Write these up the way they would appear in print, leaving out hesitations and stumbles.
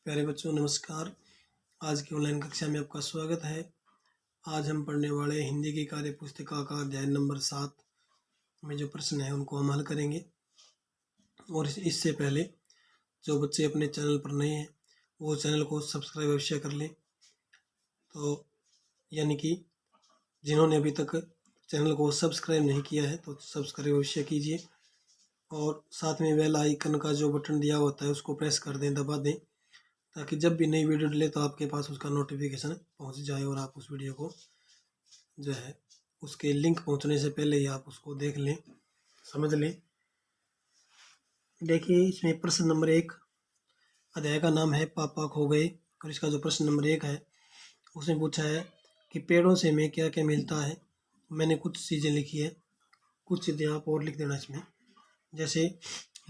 प्यारे बच्चों नमस्कार। आज की ऑनलाइन कक्षा में आपका स्वागत है। आज हम पढ़ने वाले हिंदी की कार्य पुस्तिका का अध्याय नंबर 7 में जो प्रश्न है उनको हम हल करेंगे। और इससे पहले जो बच्चे अपने चैनल पर नए हैं वो चैनल को सब्सक्राइब अवश्य कर लें। तो यानी कि जिन्होंने अभी तक चैनल को सब्सक्राइब नहीं किया है तो सब्सक्राइब अवश्य कीजिए और साथ में बेल आइकन का जो बटन दिया होता है उसको प्रेस कर दें, दबा दें, ताकि जब भी नई वीडियो डले तो आपके पास उसका नोटिफिकेशन पहुंच जाए और आप उस वीडियो को जो है उसके लिंक पहुंचने से पहले ही आप उसको देख लें, समझ लें। देखिए इसमें प्रश्न नंबर 1, अध्याय का नाम है पापा खो गए और इसका जो प्रश्न नंबर 1 है उसमें पूछा है कि पेड़ों से हमें क्या क्या मिलता है। मैंने कुछ चीज़ें लिखी है, कुछ चीज़ें आप और लिख देना इसमें, जैसे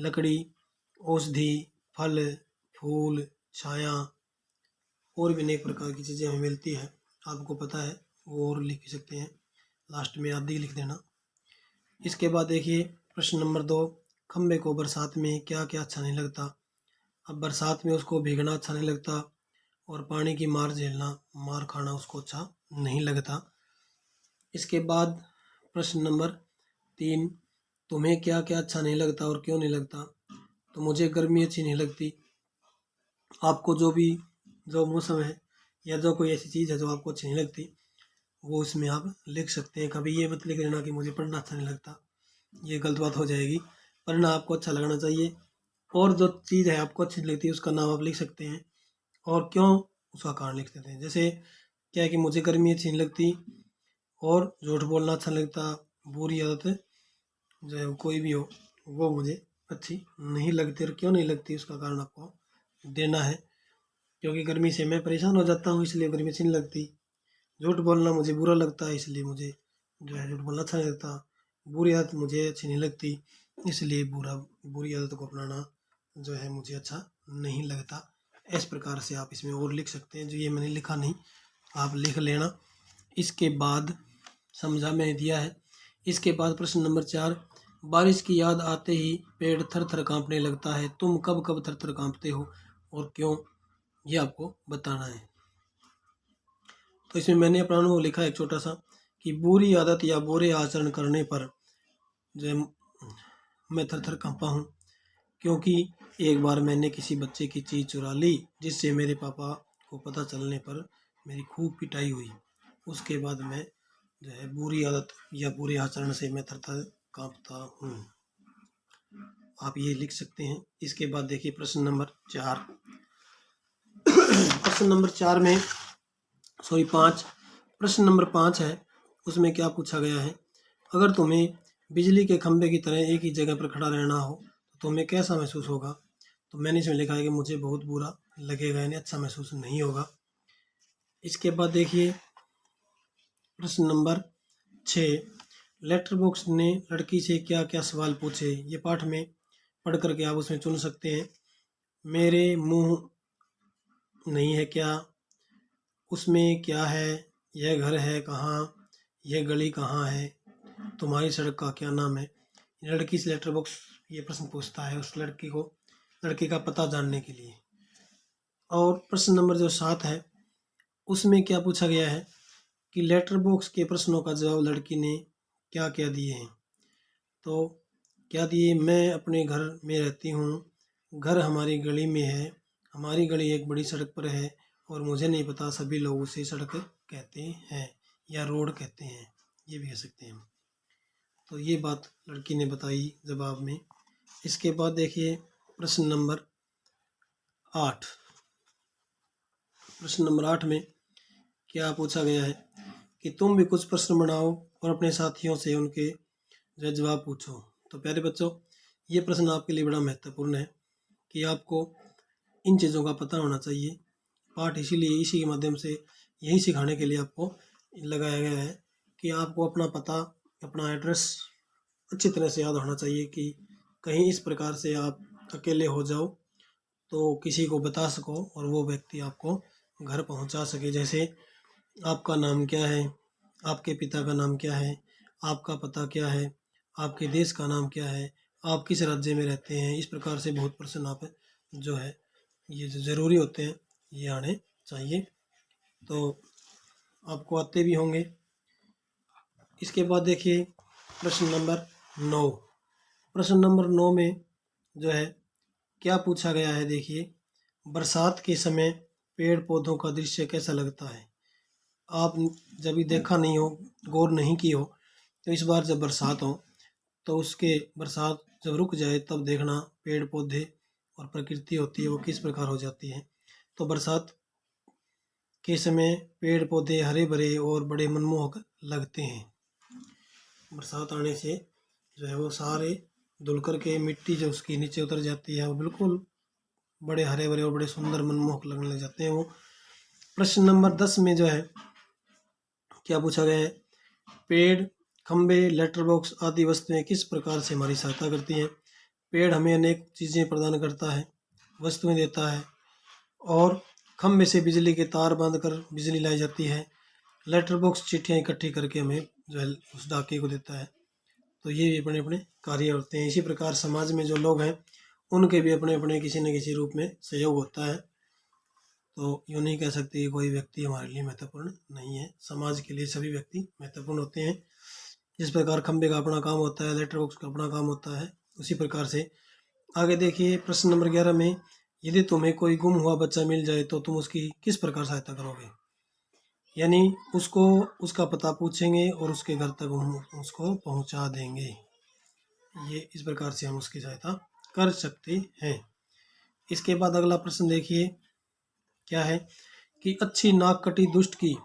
लकड़ी, औषधि, फल, फूल, छाया और भी अनेक प्रकार की चीज़ें हमें मिलती है। आपको पता है वो और लिख सकते हैं, लास्ट में आदि लिख देना। इसके बाद देखिए प्रश्न नंबर 2, खम्बे को बरसात में क्या क्या अच्छा नहीं लगता। अब बरसात में उसको भीगना अच्छा नहीं लगता और पानी की मार झेलना, मार खाना उसको अच्छा नहीं लगता। इसके बाद प्रश्न नंबर 3, तुम्हें क्या क्या अच्छा नहीं लगता और क्यों नहीं लगता। तो मुझे गर्मी अच्छी नहीं लगती। आपको जो मौसम है या जो कोई ऐसी चीज़ है जो आपको अच्छी नहीं लगती वो इसमें आप लिख सकते हैं। कभी ये मत लिख लेना कि मुझे पढ़ना अच्छा नहीं लगता, ये गलत बात हो जाएगी। पढ़ना आपको अच्छा लगना चाहिए और जो चीज़ है आपको अच्छी नहीं लगती उसका नाम आप लिख सकते हैं और क्यों उसका कारण लिख सकते हैं। जैसे क्या है कि मुझे गर्मी अच्छी नहीं लगती और झूठ बोलना अच्छा नहीं लगता, बुरी आदत जो है कोई भी हो वो मुझे अच्छी नहीं लगती और क्यों नहीं लगती उसका कारण आपको देना है। क्योंकि गर्मी से मैं परेशान हो जाता हूँ इसलिए गर्मी अच्छी नहीं लगती। झूठ बोलना मुझे बुरा लगता है इसलिए मुझे जो है झूठ बोलना अच्छा नहीं लगता। बुरी आदत मुझे अच्छी नहीं लगती इसलिए बुरी आदत को अपनाना जो है मुझे अच्छा नहीं लगता। इस प्रकार से आप इसमें और लिख सकते हैं, जो ये मैंने लिखा नहीं आप लिख लेना। इसके बाद समझा मैंने दिया है। इसके बाद प्रश्न नंबर 4, बारिश की याद आते ही पेड़ थर थर कांपने लगता है। तुम कब कब थर थर कांपते हो और क्यों, ये आपको बताना है। तो इसमें मैंने अपना अनुभव लिखा है एक छोटा सा कि बुरी आदत या बुरे आचरण करने पर जो मैं थर थर कांपा हूँ, क्योंकि एक बार मैंने किसी बच्चे की चीज़ चुरा ली जिससे मेरे पापा को पता चलने पर मेरी खूब पिटाई हुई। उसके बाद मैं जो है बुरी आदत या बुरे आचरण से मैं थर थर कांपता हूँ, आप ये लिख सकते हैं। इसके बाद देखिए प्रश्न नंबर 4 प्रश्न नंबर 4 में 5 प्रश्न नंबर 5 है, उसमें क्या पूछा गया है। अगर तुम्हें बिजली के खंभे की तरह एक ही जगह पर खड़ा रहना हो तो तुम्हें कैसा महसूस होगा। तो मैंने इसमें लिखा है कि मुझे बहुत बुरा लगेगा, यानी अच्छा महसूस नहीं होगा। इसके बाद देखिए प्रश्न नंबर 6, लेटर बॉक्स ने लड़की से क्या क्या सवाल पूछे। ये पाठ में पढ़ करके आप उसमें चुन सकते हैं। मेरे मुंह नहीं है क्या, उसमें क्या है, यह घर है कहाँ, यह गली कहाँ है, तुम्हारी सड़क का क्या नाम है। लड़की से लेटर बॉक्स ये प्रश्न पूछता है उस लड़की का पता जानने के लिए। और प्रश्न नंबर जो 7 है उसमें क्या पूछा गया है कि लेटर बॉक्स के प्रश्नों का जवाब लड़की ने क्या क्या दिए हैं। तो क्या दिए, मैं अपने घर में रहती हूँ, घर हमारी गली में है, हमारी गली एक बड़ी सड़क पर है और मुझे नहीं पता सभी लोग उसे सड़क कहते हैं या रोड कहते हैं, ये भी कह सकते हैं। तो ये बात लड़की ने बताई जवाब में। इसके बाद देखिए प्रश्न नंबर 8 प्रश्न नंबर 8 में क्या पूछा गया है कि तुम भी कुछ प्रश्न बनाओ और अपने साथियों से उनके जो जवाब पूछो। तो प्यारे बच्चों ये प्रश्न आपके लिए बड़ा महत्वपूर्ण है कि आपको इन चीज़ों का पता होना चाहिए। पाठ इसीलिए इसी के माध्यम से यही सिखाने के लिए आपको लगाया गया है कि आपको अपना पता, अपना एड्रेस अच्छी तरह से याद होना चाहिए कि कहीं इस प्रकार से आप अकेले हो जाओ तो किसी को बता सको और वो व्यक्ति आपको घर पहुंचा सके। जैसे आपका नाम क्या है, आपके पिता का नाम क्या है, आपका पता क्या है, आपके देश का नाम क्या है, आप किस राज्य में रहते हैं। इस प्रकार से बहुत प्रश्न आप जो है ये जो ज़रूरी होते हैं ये आने चाहिए, तो आपको आते भी होंगे। इसके बाद देखिए प्रश्न नंबर 9। प्रश्न नंबर 9 में जो है क्या पूछा गया है, देखिए, बरसात के समय पेड़ पौधों का दृश्य कैसा लगता है। आप जब भी देखा नहीं हो, गौर नहीं की हो, तो इस बार जब बरसात हो तो उसके बरसात जब रुक जाए तब देखना पेड़ पौधे और प्रकृति होती है वो किस प्रकार हो जाती है। तो बरसात के समय पेड़ पौधे हरे भरे और बड़े मनमोहक लगते हैं। बरसात आने से जो है वो सारे धुल कर के मिट्टी जो उसकी नीचे उतर जाती है वो बिल्कुल बड़े हरे भरे और बड़े सुंदर मनमोहक लगने लग जाते हैं वो। प्रश्न नंबर 10 में जो है क्या पूछा गया है, पेड़, खंबे, लेटर बॉक्स आदि वस्तुएं किस प्रकार से हमारी सहायता करती हैं। पेड़ हमें अनेक चीज़ें प्रदान करता है, वस्तुएं देता है, और खंबे से बिजली के तार बांधकर बिजली लाई जाती है। लेटर बॉक्स चिट्ठियाँ इकट्ठी करके हमें जो है उस डाके को देता है। तो ये भी अपने अपने कार्य होते हैं। इसी प्रकार समाज में जो लोग हैं उनके भी अपने अपने किसी न किसी रूप में सहयोग होता है। तो यूँ नहीं कह सकते कि कोई व्यक्ति हमारे लिए महत्वपूर्ण नहीं है, समाज के लिए सभी व्यक्ति महत्वपूर्ण होते हैं। जिस प्रकार खंबे का अपना काम होता है, लेटर बॉक्स का अपना काम होता है, उसी प्रकार से आगे देखिए प्रश्न नंबर 11 में, यदि तुम्हें कोई गुम हुआ बच्चा मिल जाए तो तुम उसकी किस प्रकार सहायता करोगे। यानी उसको उसका पता पूछेंगे और उसके घर तक हम उसको पहुंचा देंगे। ये इस प्रकार से हम उसकी सहायता कर सकते हैं। इसके बाद अगला प्रश्न देखिए क्या है कि अच्छी नाक कटी दुष्ट की।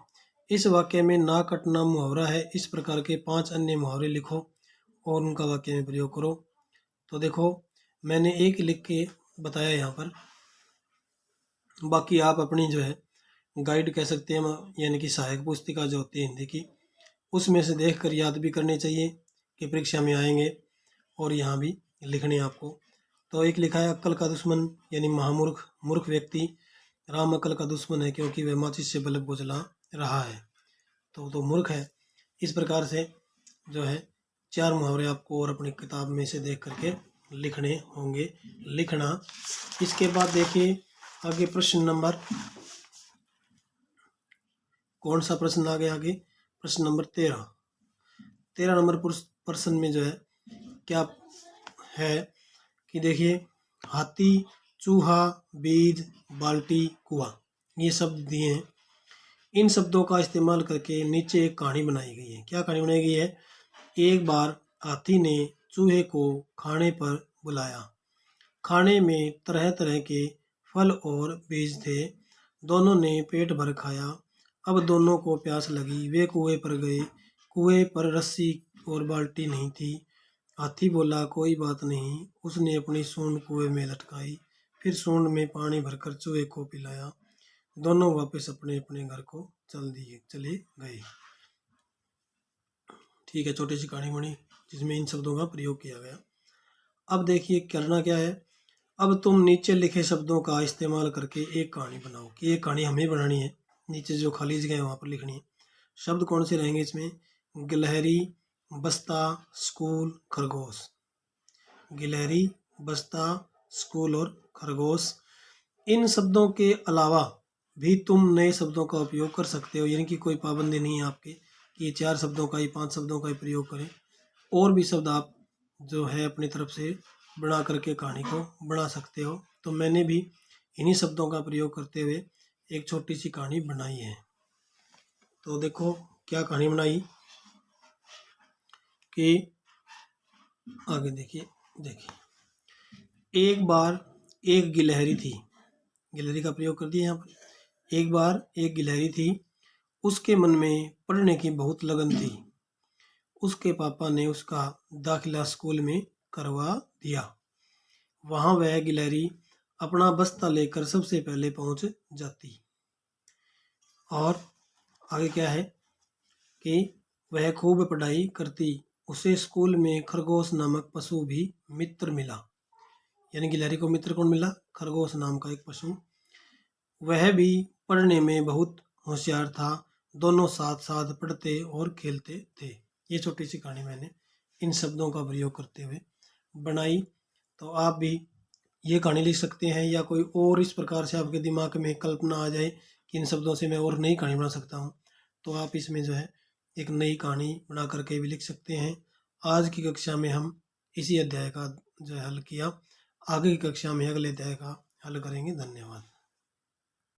इस वाक्य में नाक कटना मुहावरा है। इस प्रकार के 5 अन्य मुहावरे लिखो और उनका वाक्य में प्रयोग करो। तो देखो मैंने एक लिख के बताया यहाँ पर, बाकी आप अपनी जो है गाइड कह सकते हैं, यानी कि सहायक पुस्तिका जो होती है हिंदी की, उसमें से देख कर याद भी करने चाहिए कि परीक्षा में आएंगे और यहाँ भी लिखने आपको। तो एक लिखा है, अक्ल का दुश्मन यानी महामूर्ख, मूर्ख व्यक्ति। राम अक्ल का दुश्मन है क्योंकि वह माचिस से बल्ब को जला रहा है, तो मूर्ख है। इस प्रकार से जो है 4 मुहावरे आपको और अपनी किताब में से देख करके लिखने होंगे, लिखना। इसके बाद देखिए आगे प्रश्न नंबर, कौन सा प्रश्न आ गया आगे, प्रश्न नंबर 13 नंबर प्रश्न में जो है क्या है कि देखिए, हाथी, चूहा, बीज, बाल्टी, कुआं, ये शब्द दिए हैं। इन शब्दों का इस्तेमाल करके नीचे एक कहानी बनाई गई है। क्या कहानी बनाई गई है, एक बार हाथी ने चूहे को खाने पर बुलाया। खाने में तरह तरह के फल और बीज थे। दोनों ने पेट भर खाया। अब दोनों को प्यास लगी। वे कुएं पर गए। कुएं पर रस्सी और बाल्टी नहीं थी। हाथी बोला, कोई बात नहीं। उसने अपनी सूंड कुएं में लटकाई, फिर सूंड में पानी भरकर चूहे को पिलाया। दोनों वापस अपने अपने घर को चले गए। ठीक है, छोटी सी कहानी बनी जिसमें इन शब्दों का प्रयोग किया गया। अब देखिए करना क्या है, अब तुम नीचे लिखे शब्दों का इस्तेमाल करके एक कहानी बनाओ, कि एक कहानी हमें बनानी है। नीचे जो खाली जगह है वहाँ पर लिखनी है। शब्द कौन से रहेंगे इसमें, गिलहरी, बस्ता, स्कूल, खरगोश। गिलहरी, बस्ता, स्कूल और खरगोश। इन शब्दों के अलावा भी तुम नए शब्दों का उपयोग कर सकते हो, यानी कि कोई पाबंदी नहीं है आपके कि 4 शब्दों का ही 5 शब्दों का ही प्रयोग करें। और भी शब्द आप जो है अपनी तरफ से बना करके कहानी को बना सकते हो। तो मैंने भी इन्हीं शब्दों का प्रयोग करते हुए एक छोटी सी कहानी बनाई है। तो देखो क्या कहानी बनाई कि आगे देखिए एक बार एक गिलहरी थी। गिलहरी का प्रयोग कर दिया यहाँ पर। एक बार एक गिलहरी थी। उसके मन में पढ़ने की बहुत लगन थी। उसके पापा ने उसका दाखिला स्कूल में करवा दिया। वहाँ वह गिलहरी अपना बस्ता लेकर सबसे पहले पहुँच जाती। और आगे क्या है कि वह खूब पढ़ाई करती। उसे स्कूल में खरगोश नामक पशु भी मित्र मिला। यानी गिलहरी को मित्र कौन मिला, खरगोश नाम का एक पशु। वह भी पढ़ने में बहुत होशियार था। दोनों साथ साथ पढ़ते और खेलते थे। ये छोटी सी कहानी मैंने इन शब्दों का प्रयोग करते हुए बनाई। तो आप भी ये कहानी लिख सकते हैं, या कोई और इस प्रकार से आपके दिमाग में कल्पना आ जाए कि इन शब्दों से मैं और नई कहानी बना सकता हूँ, तो आप इसमें जो है एक नई कहानी बना करके भी लिख सकते हैं। आज की कक्षा में हम इसी अध्याय का जो है हल किया। आगे की कक्षा में अगले अध्याय का हल करेंगे। धन्यवाद।